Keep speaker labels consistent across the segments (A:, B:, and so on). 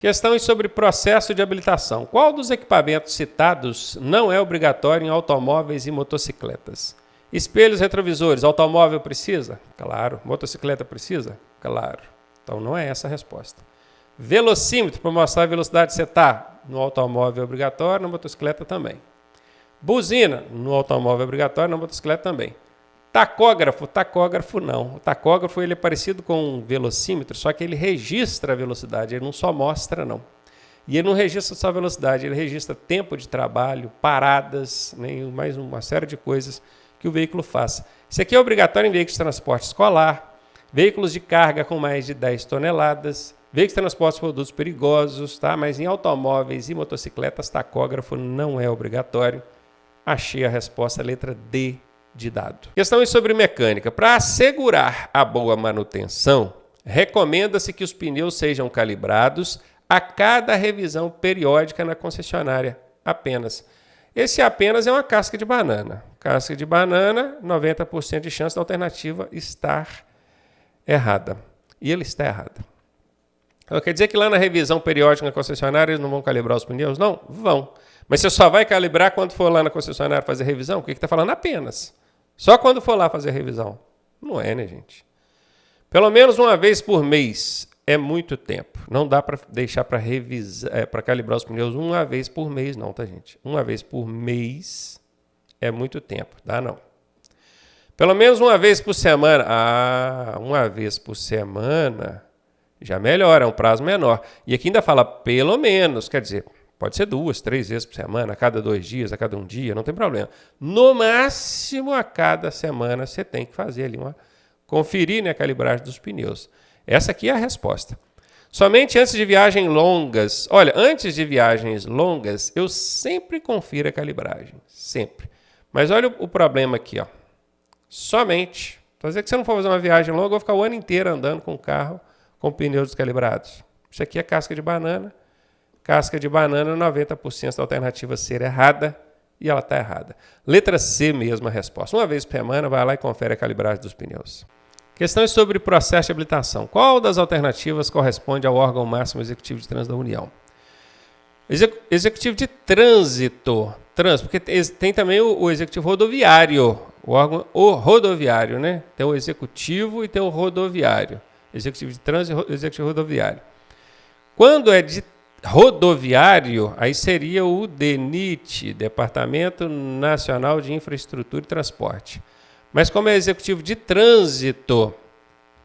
A: Questões sobre processo de habilitação. Qual dos equipamentos citados não é obrigatório em automóveis e motocicletas? Espelhos retrovisores, automóvel precisa? Claro. Motocicleta precisa? Claro. Então não é essa a resposta. Velocímetro para mostrar a velocidade que você está. No automóvel é obrigatório, na motocicleta também. Buzina, no automóvel é obrigatório, na motocicleta também. Tacógrafo não. O tacógrafo ele é parecido com um velocímetro, só que ele registra a velocidade, ele não só mostra, não. E ele não registra só a velocidade, ele registra tempo de trabalho, paradas, né, mais uma série de coisas que o veículo faça. Isso aqui é obrigatório em veículos de transporte escolar, veículos de carga com mais de 10 toneladas, veículos de transporte de produtos perigosos, tá? Mas em automóveis e motocicletas, tacógrafo não é obrigatório. Achei a resposta, letra D de dado. Questões sobre mecânica. Para assegurar a boa manutenção, recomenda-se que os pneus sejam calibrados a cada revisão periódica na concessionária apenas. Esse apenas é uma casca de banana. Casca de banana, 90% de chance da alternativa estar errada. E ele está errado. Então, quer dizer que lá na revisão periódica na concessionária eles não vão calibrar os pneus? Não, vão. Mas você só vai calibrar quando for lá na concessionária fazer revisão? O que está falando? Apenas. Só quando for lá fazer a revisão. Não é, né, gente? Pelo menos uma vez por mês é muito tempo. Não dá para deixar para revisar, para calibrar os pneus uma vez por mês, não, tá, gente? Uma vez por mês é muito tempo, dá não. Pelo menos uma vez por semana. Uma vez por semana já melhora, é um prazo menor. E aqui ainda fala pelo menos, quer dizer, pode ser 2, 3 vezes por semana, a cada 2 dias, a cada 1 dia, não tem problema. No máximo, a cada semana, você tem que fazer ali conferir, né, a calibragem dos pneus. Essa aqui é a resposta. Somente antes de viagens longas. Olha, antes de viagens longas, eu sempre confiro a calibragem. Sempre. Mas olha o problema aqui, ó. Somente. Para dizer que você não for fazer uma viagem longa, eu vou ficar o ano inteiro andando com o carro com pneus descalibrados. Isso aqui é casca de banana. Casca de banana, 90% da alternativa ser errada, e ela está errada. Letra C mesmo a resposta. Uma vez por semana, vai lá e confere a calibragem dos pneus. Questões sobre processo de habilitação. Qual das alternativas corresponde ao órgão máximo executivo de trânsito da União? Executivo de trânsito, porque tem também o executivo rodoviário, o órgão rodoviário, né? Tem o executivo e tem o rodoviário. Executivo de trânsito e executivo rodoviário. Quando é de rodoviário, aí seria o DENIT, Departamento Nacional de Infraestrutura e Transporte. Mas como é executivo de trânsito,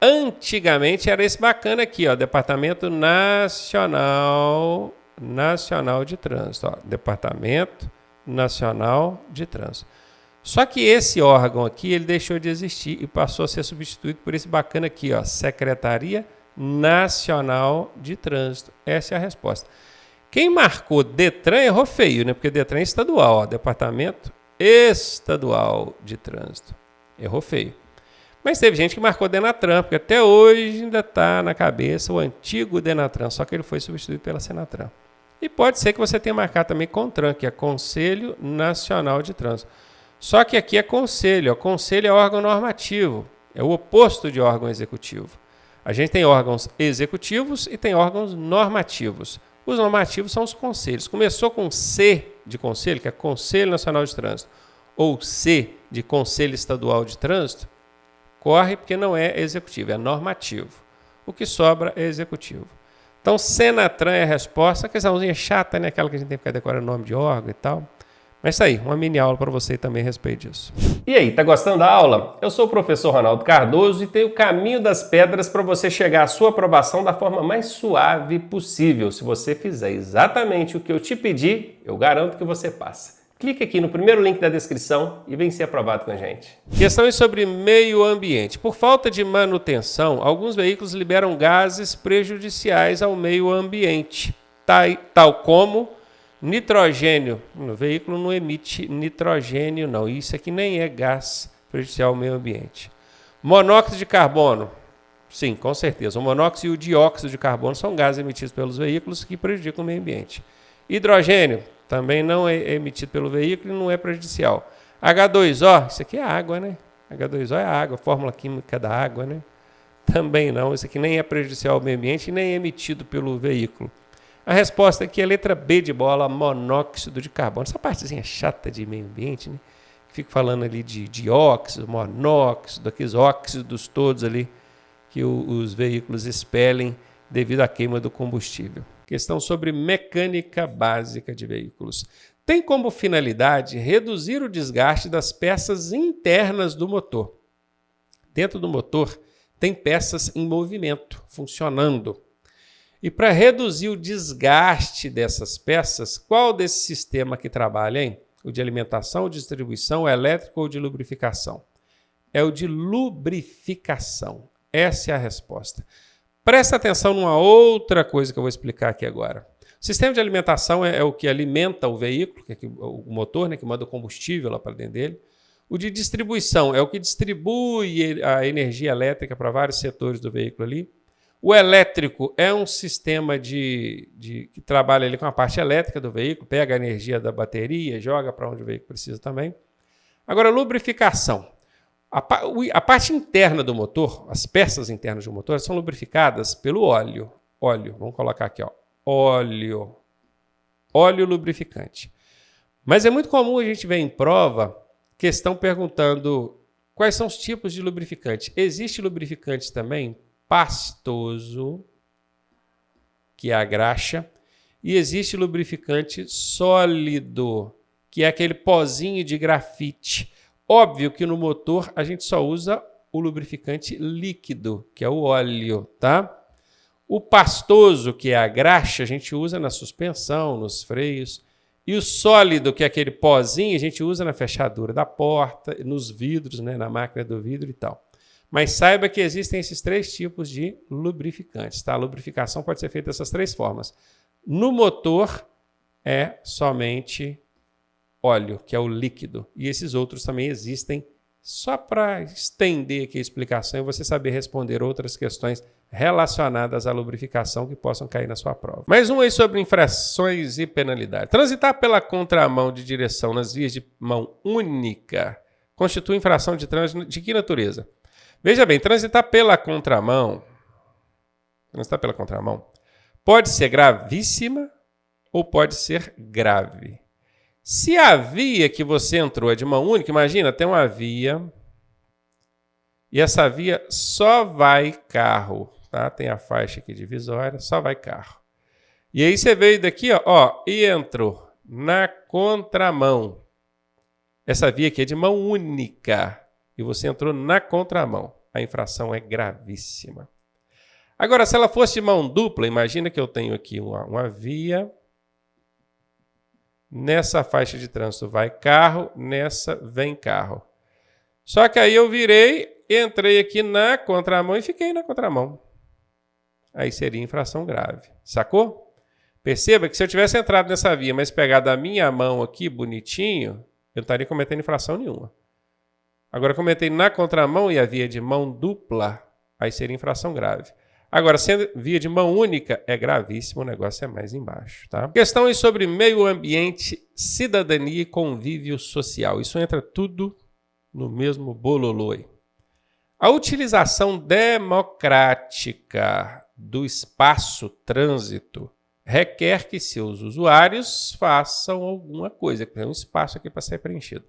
A: antigamente era esse bacana aqui, ó, Departamento Nacional de Trânsito. Ó, Departamento Nacional de Trânsito. Só que esse órgão aqui, ele deixou de existir e passou a ser substituído por esse bacana aqui, ó, Secretaria Nacional de Trânsito. Essa é a resposta. Quem marcou Detran errou feio, né? Porque Detran é estadual, ó, Departamento Estadual de Trânsito. Errou feio. Mas teve gente que marcou Denatran, porque até hoje ainda está na cabeça o antigo Denatran, só que ele foi substituído pela Senatran. E pode ser que você tenha marcado também CONTRAN, que é Conselho Nacional de Trânsito. Só que aqui é conselho. O conselho é órgão normativo, é o oposto de órgão executivo. A gente tem órgãos executivos e tem órgãos normativos. Os normativos são os conselhos. Começou com C de conselho, que é Conselho Nacional de Trânsito, ou C de Conselho Estadual de Trânsito, corre porque não é executivo, é normativo. O que sobra é executivo. Então, Senatran é a resposta. A questãozinha chata, né? Aquela que a gente tem que ficar decorando o nome de órgão e tal. Mas isso aí, uma mini aula para você também a respeito disso. E aí, tá gostando da aula? Eu sou o professor Ronaldo Cardoso e tenho o caminho das pedras para você chegar à sua aprovação da forma mais suave possível. Se você fizer exatamente o que eu te pedi, eu garanto que você passa. Clique aqui no primeiro link da descrição e vem ser aprovado com a gente. Questões sobre meio ambiente. Por falta de manutenção, alguns veículos liberam gases prejudiciais ao meio ambiente, tal como nitrogênio. O veículo não emite nitrogênio, não. Isso aqui nem é gás prejudicial ao meio ambiente. Monóxido de carbono. Sim, com certeza. O monóxido e o dióxido de carbono são gases emitidos pelos veículos que prejudicam o meio ambiente. Hidrogênio também não é emitido pelo veículo e não é prejudicial. H2O, isso aqui é água, né? H2O é água, fórmula química da água, né? Também não. Isso aqui nem é prejudicial ao meio ambiente e nem é emitido pelo veículo. A resposta aqui é a letra B de bola, monóxido de carbono. Essa partezinha chata de meio ambiente, né? Fico falando ali de dióxido, monóxido, aqueles óxidos todos ali que os veículos expelem devido à queima do combustível. Questão sobre mecânica básica de veículos. Tem como finalidade reduzir o desgaste das peças internas do motor. Dentro do motor tem peças em movimento, funcionando. E para reduzir o desgaste dessas peças, qual desse sistema que trabalha, hein? O de alimentação, distribuição, elétrico ou de lubrificação? É o de lubrificação. Essa é a resposta. Presta atenção numa outra coisa que eu vou explicar aqui agora. O sistema de alimentação é o que alimenta o veículo, que é o motor, né, que manda o combustível lá para dentro dele. O de distribuição é o que distribui a energia elétrica para vários setores do veículo ali. O elétrico é um sistema que trabalha ali com a parte elétrica do veículo, pega a energia da bateria, joga para onde o veículo precisa também. Agora, lubrificação. A parte interna do motor, as peças internas do motor, são lubrificadas pelo óleo. Óleo, vamos colocar aqui, ó. Óleo lubrificante. Mas é muito comum a gente ver em prova questão perguntando quais são os tipos de lubrificante. Existe lubrificante também pastoso, que é a graxa, e existe lubrificante sólido, que é aquele pozinho de grafite. Óbvio que no motor a gente só usa o lubrificante líquido, que é o óleo, tá? O pastoso, que é a graxa, a gente usa na suspensão, nos freios. E o sólido, que é aquele pozinho, a gente usa na fechadura da porta, nos vidros, né, na máquina do vidro e tal. Mas saiba que existem esses três tipos de lubrificantes, tá? A lubrificação pode ser feita dessas três formas. No motor é somente óleo, que é o líquido. E esses outros também existem só para estender aqui a explicação e você saber responder outras questões relacionadas à lubrificação que possam cair na sua prova. Mais um aí sobre infrações e penalidades. Transitar pela contramão de direção nas vias de mão única constitui infração de trânsito de que natureza? Veja bem, transitar pela contramão pode ser gravíssima ou pode ser grave. Se a via que você entrou é de mão única, imagina, tem uma via e essa via só vai carro, tá? Tem a faixa aqui divisória, só vai carro. E aí você veio daqui, ó, e entrou na contramão. Essa via aqui é de mão única e você entrou na contramão. A infração é gravíssima. Agora, se ela fosse de mão dupla, imagina que eu tenho aqui uma via. Nessa faixa de trânsito vai carro, nessa vem carro. Só que aí eu virei, entrei aqui na contramão e fiquei na contramão. Aí seria infração grave. Sacou? Perceba que se eu tivesse entrado nessa via, mas pegado a minha mão aqui bonitinho, eu não estaria cometendo infração nenhuma. Agora, como eu entrei na contramão e a via de mão dupla, aí seria infração grave. Agora, sendo via de mão única, é gravíssimo, o negócio é mais embaixo, tá? Questões sobre meio ambiente, cidadania e convívio social. Isso entra tudo no mesmo bololô aí. A utilização democrática do espaço-trânsito requer que seus usuários façam alguma coisa, tem um espaço aqui para ser preenchido.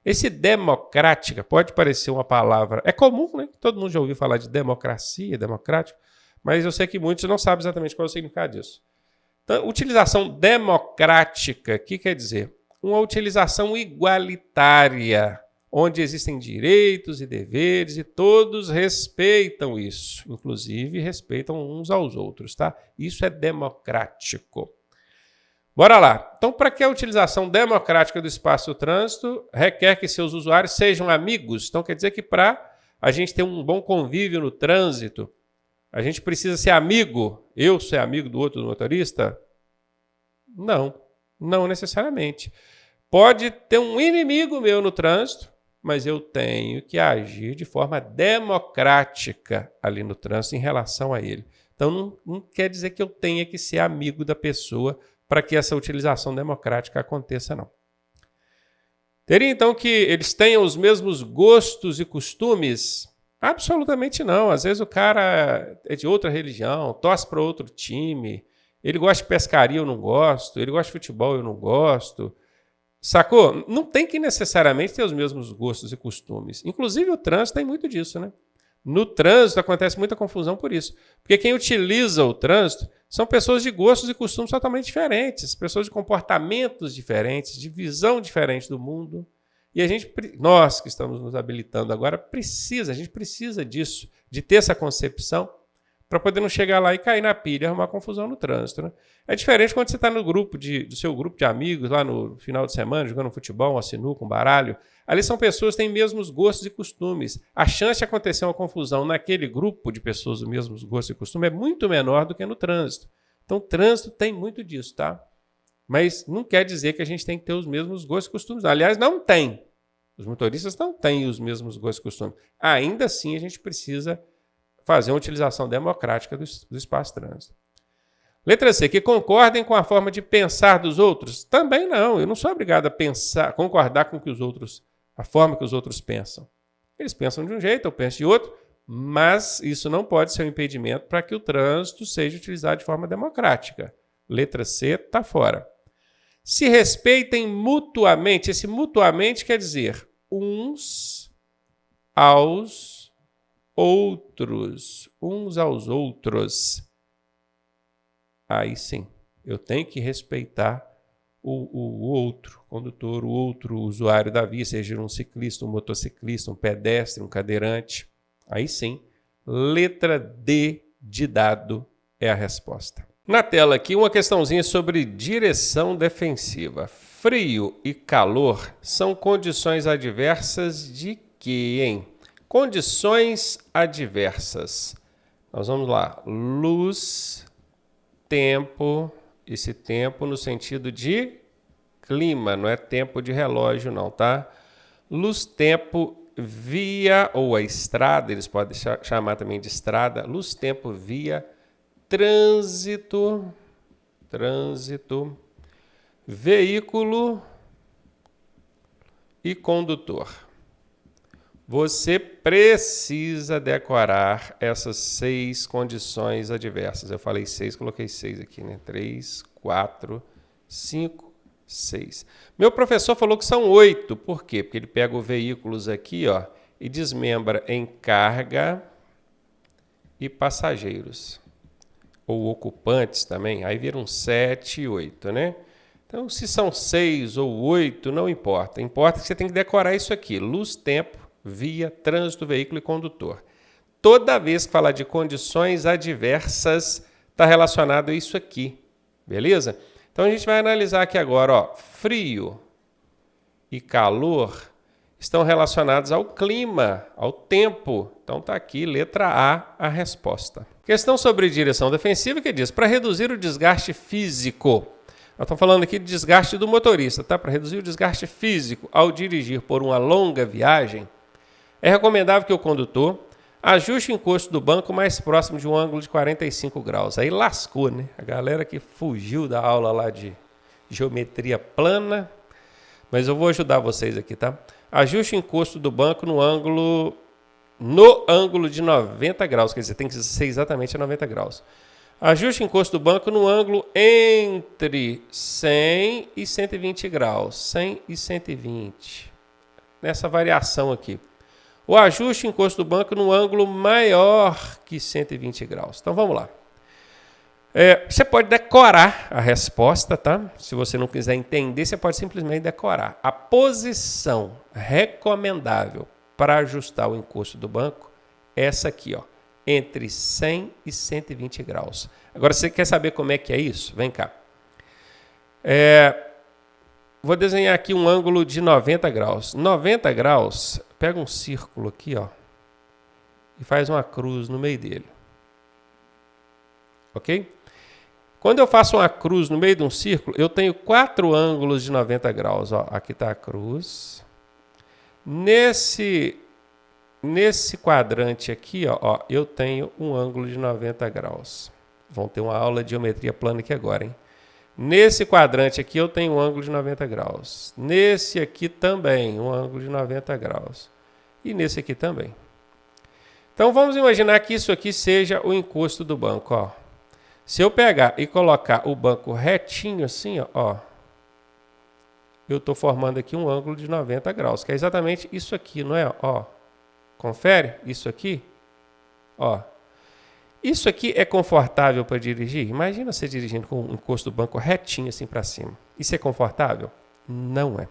A: Esse democrática pode parecer uma palavra... É comum, né? Todo mundo já ouviu falar de democracia, democrático. Mas eu sei que muitos não sabem exatamente qual é o significado disso. Então, utilização democrática, o que quer dizer? Uma utilização igualitária, onde existem direitos e deveres e todos respeitam isso. Inclusive, respeitam uns aos outros, tá? Isso é democrático. Bora lá. Então, para que a utilização democrática do espaço-trânsito requer que seus usuários sejam amigos? Então, quer dizer que para a gente ter um bom convívio no trânsito, a gente precisa ser amigo? Eu ser amigo do outro motorista? Não, não necessariamente. Pode ter um inimigo meu no trânsito, mas eu tenho que agir de forma democrática ali no trânsito em relação a ele. Então, não quer dizer que eu tenha que ser amigo da pessoa para que essa utilização democrática aconteça, não. Teria, então, que eles tenham os mesmos gostos e costumes? Absolutamente não. Às vezes o cara é de outra religião, torce para outro time, Ele gosta de pescaria, eu não gosto. Ele gosta de futebol, eu não gosto. Sacou? Não tem que necessariamente ter os mesmos gostos e costumes. Inclusive o trânsito tem muito disso, né? No trânsito acontece muita confusão por isso. Porque quem utiliza o trânsito são pessoas de gostos e costumes totalmente diferentes, pessoas de comportamentos diferentes, de visão diferente do mundo. E nós que estamos nos habilitando agora, a gente precisa disso, de ter essa concepção, para poder não chegar lá e cair na pilha e arrumar confusão no trânsito. Né? É diferente quando você está no do seu grupo de amigos, lá no final de semana, jogando futebol, uma sinuca, um baralho. Ali são pessoas que têm mesmos gostos e costumes. A chance de acontecer uma confusão naquele grupo de pessoas dos mesmos gostos e costumes é muito menor do que no trânsito. Então, o trânsito tem muito disso, tá? Mas não quer dizer que a gente tem que ter os mesmos gostos e costumes. Aliás, não tem. Os motoristas não têm os mesmos gostos e costumes. Ainda assim, a gente precisa fazer uma utilização democrática do espaço trânsito. Letra C, que concordem com a forma de pensar dos outros? Também não. Eu não sou obrigado a concordar com a forma que os outros pensam. Eles pensam de um jeito, eu penso de outro, mas isso não pode ser um impedimento para que o trânsito seja utilizado de forma democrática. Letra C está fora. Se respeitem mutuamente. Esse mutuamente quer dizer uns aos outros, uns aos outros. Aí sim, eu tenho que respeitar o outro condutor, o outro usuário da via, seja um ciclista, um motociclista, um pedestre, um cadeirante. Aí sim, letra D de dado é a resposta. Na tela aqui, uma questãozinha sobre direção defensiva. Frio e calor são condições adversas de quê, hein? Condições adversas. Nós vamos lá. Luz, tempo, esse tempo no sentido de clima, não é tempo de relógio não, tá? Luz, tempo, via ou a estrada, eles podem chamar também de estrada. Luz, tempo, via, trânsito, veículo e condutor. Você precisa decorar essas 6 condições adversas. Eu falei 6, coloquei 6 aqui, né? 3, 4, 5, 6. Meu professor falou que são 8. Por quê? Porque ele pega os veículos aqui, ó, e desmembra em carga e passageiros. Ou ocupantes também. Aí viram 7 e 8, né? Então, se são 6 ou 8, não importa. Importa que você tem que decorar isso aqui. Luz, tempo, via, trânsito, veículo e condutor. Toda vez que falar de condições adversas, está relacionado a isso aqui. Beleza? Então, a gente vai analisar aqui agora. Ó, frio e calor estão relacionados ao clima, ao tempo. Então, está aqui, letra A, a resposta. Questão sobre direção defensiva que diz, para reduzir o desgaste físico. Nós estamos falando aqui de desgaste do motorista, tá? Para reduzir o desgaste físico ao dirigir por uma longa viagem, é recomendável que o condutor ajuste o encosto do banco mais próximo de um ângulo de 45 graus. Aí lascou, né? A galera que fugiu da aula lá de geometria plana. Mas eu vou ajudar vocês aqui, tá? Ajuste o encosto do banco no ângulo de 90 graus. Quer dizer, tem que ser exatamente a 90 graus. Ajuste o encosto do banco no ângulo entre 100 e 120 graus. 100 e 120. Nessa variação aqui. O ajuste o encosto do banco no ângulo maior que 120 graus. Então, vamos lá. Você pode decorar a resposta, tá? Se você não quiser entender, você pode simplesmente decorar. A posição recomendável para ajustar o encosto do banco é essa aqui, ó. Entre 100 e 120 graus. Agora, você quer saber como é que é isso? Vem cá. Vou desenhar aqui um ângulo de 90 graus. 90 graus, pega um círculo aqui, ó, e faz uma cruz no meio dele. Ok? Quando eu faço uma cruz no meio de um círculo, eu tenho 4 ângulos de 90 graus. Ó, aqui está a cruz. Nesse quadrante aqui, ó, eu tenho um ângulo de 90 graus. Vão ter uma aula de geometria plana aqui agora, hein? Nesse quadrante aqui eu tenho um ângulo de 90 graus. Nesse aqui também, um ângulo de 90 graus. E nesse aqui também. Então vamos imaginar que isso aqui seja o encosto do banco, ó. Se eu pegar e colocar o banco retinho assim, ó, eu estou formando aqui um ângulo de 90 graus, que é exatamente isso aqui, não é? Ó, confere isso aqui, ó. Isso aqui é confortável para dirigir? Imagina você dirigindo com o encosto do banco retinho assim para cima. Isso é confortável? Não é.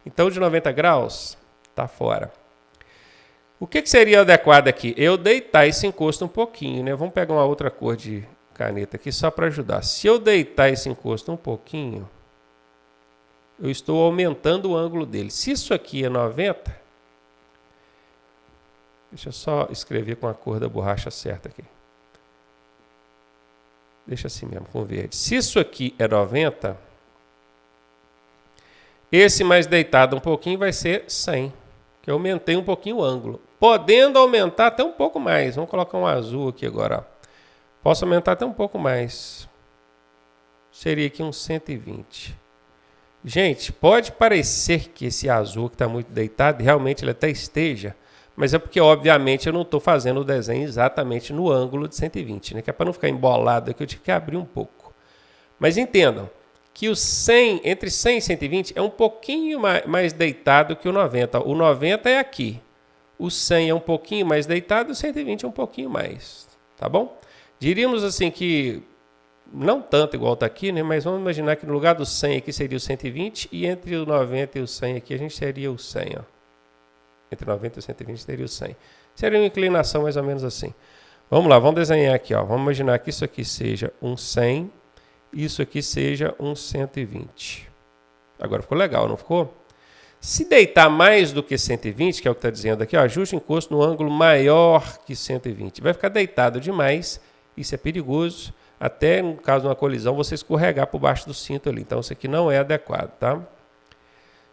A: Então, de 90 graus, está fora. O que seria adequado aqui? Eu deitar esse encosto um pouquinho, né? Vamos pegar uma outra cor de caneta aqui só para ajudar. Se eu deitar esse encosto um pouquinho, eu estou aumentando o ângulo dele. Se isso aqui é 90, deixa eu só escrever com a cor da borracha certa aqui. Deixa assim mesmo, com verde. Se isso aqui é 90, esse mais deitado um pouquinho vai ser 100, que eu aumentei um pouquinho o ângulo. Podendo aumentar até um pouco mais. Vamos colocar um azul aqui agora, ó. Posso aumentar até um pouco mais. Seria aqui um 120. Gente, pode parecer que esse azul que está muito deitado, realmente ele até esteja, mas é porque, obviamente, eu não estou fazendo o desenho exatamente no ângulo de 120, né? Que é para não ficar embolado aqui, eu tive que abrir um pouco. Mas entendam que o 100, entre 100 e 120, é um pouquinho mais deitado que o 90. O 90 é aqui. O 100 é um pouquinho mais deitado, o 120 é um pouquinho mais. Tá bom? Diríamos assim que, não tanto igual está aqui, né? Mas vamos imaginar que no lugar do 100 aqui seria o 120 e entre o 90 e o 100 aqui a gente seria o 100, ó. Entre 90 e 120 seria o 100. Seria uma inclinação mais ou menos assim. Vamos lá, vamos desenhar aqui, ó. Vamos imaginar que isso aqui seja um 100, isso aqui seja um 120. Agora ficou legal, não ficou? Se deitar mais do que 120, que é o que está dizendo aqui, ó, ajuste o encosto no ângulo maior que 120. Vai ficar deitado demais, isso é perigoso. Até, no caso de uma colisão, você escorregar por baixo do cinto ali. Então, isso aqui não é adequado, tá?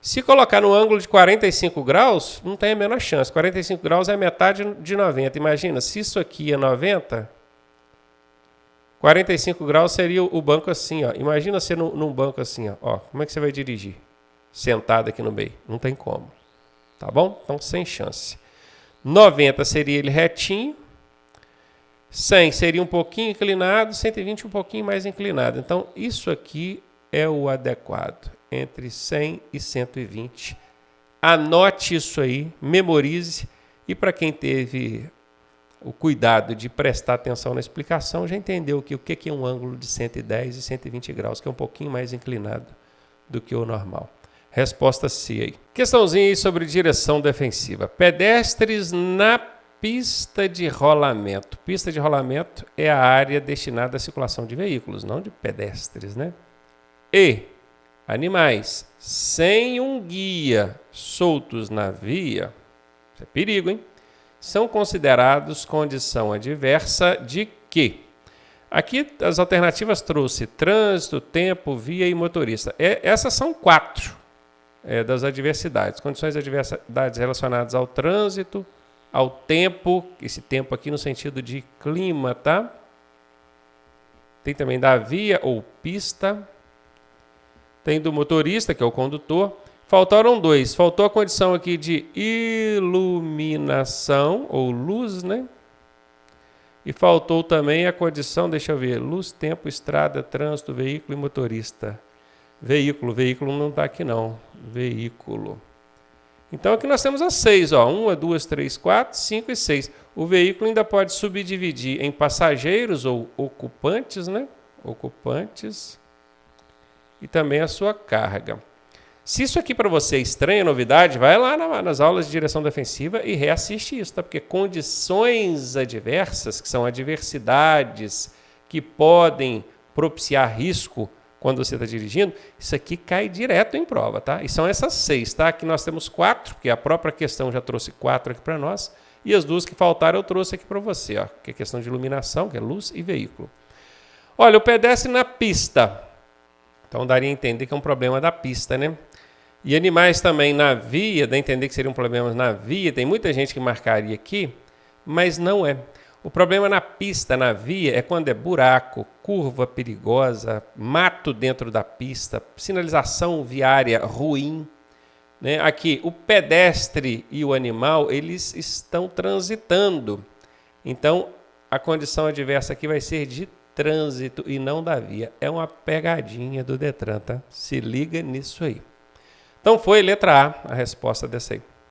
A: Se colocar no ângulo de 45 graus, não tem a menor chance. 45 graus é metade de 90. Imagina, se isso aqui é 90, 45 graus seria o banco assim, ó. Imagina você num banco assim, ó. Como é que você vai dirigir? Sentado aqui no meio. Não tem como. Tá bom? Então, sem chance. 90 seria ele retinho. 100 seria um pouquinho inclinado. 120 um pouquinho mais inclinado. Então, isso aqui é o adequado. Entre 100 e 120. Anote isso aí. Memorize. E para quem teve o cuidado de prestar atenção na explicação, já entendeu que o que é um ângulo de 110 e 120 graus, que é um pouquinho mais inclinado do que o normal. Resposta C aí. Questãozinha aí sobre direção defensiva. Pedestres na pista de rolamento. Pista de rolamento é a área destinada à circulação de veículos, não de pedestres, né? E animais sem um guia soltos na via, isso é perigo, hein? São considerados condição adversa de quê? Aqui as alternativas trouxe trânsito, tempo, via e motorista. Essas são 4 das adversidades. Condições de adversidades relacionadas ao trânsito, ao tempo, esse tempo aqui no sentido de clima, tá? Tem também da via ou pista. Tem do motorista, que é o condutor. Faltaram 2. Faltou a condição aqui de iluminação ou luz, né? E faltou também a condição, deixa eu ver, luz, tempo, estrada, trânsito, veículo e motorista. Veículo não está aqui não. Veículo. Então aqui nós temos as 6, ó. 1, 2, 3, 4, 5 e 6. O veículo ainda pode subdividir em passageiros ou ocupantes, né? Ocupantes. E também a sua carga. Se isso aqui para você é estranha, novidade, vai lá nas aulas de direção defensiva e reassiste isso, tá? Porque condições adversas, que são adversidades que podem propiciar risco quando você está dirigindo, isso aqui cai direto em prova, tá? E são essas 6, tá? Aqui nós temos 4, porque a própria questão já trouxe 4 aqui para nós, e as 2 que faltaram eu trouxe aqui para você, ó, que é questão de iluminação, que é luz e veículo. Olha, o pedestre na pista. Então daria a entender que é um problema da pista, né? E animais também na via, dá a entender que seriam problemas na via. Tem muita gente que marcaria aqui, mas não é. O problema na pista, na via, é quando é buraco, curva perigosa, mato dentro da pista, sinalização viária ruim, né? Aqui, o pedestre e o animal, eles estão transitando. Então, a condição adversa aqui vai ser de trânsito e não da via. É uma pegadinha do Detran, tá? Se liga nisso aí. Então foi letra A, a resposta dessa aí.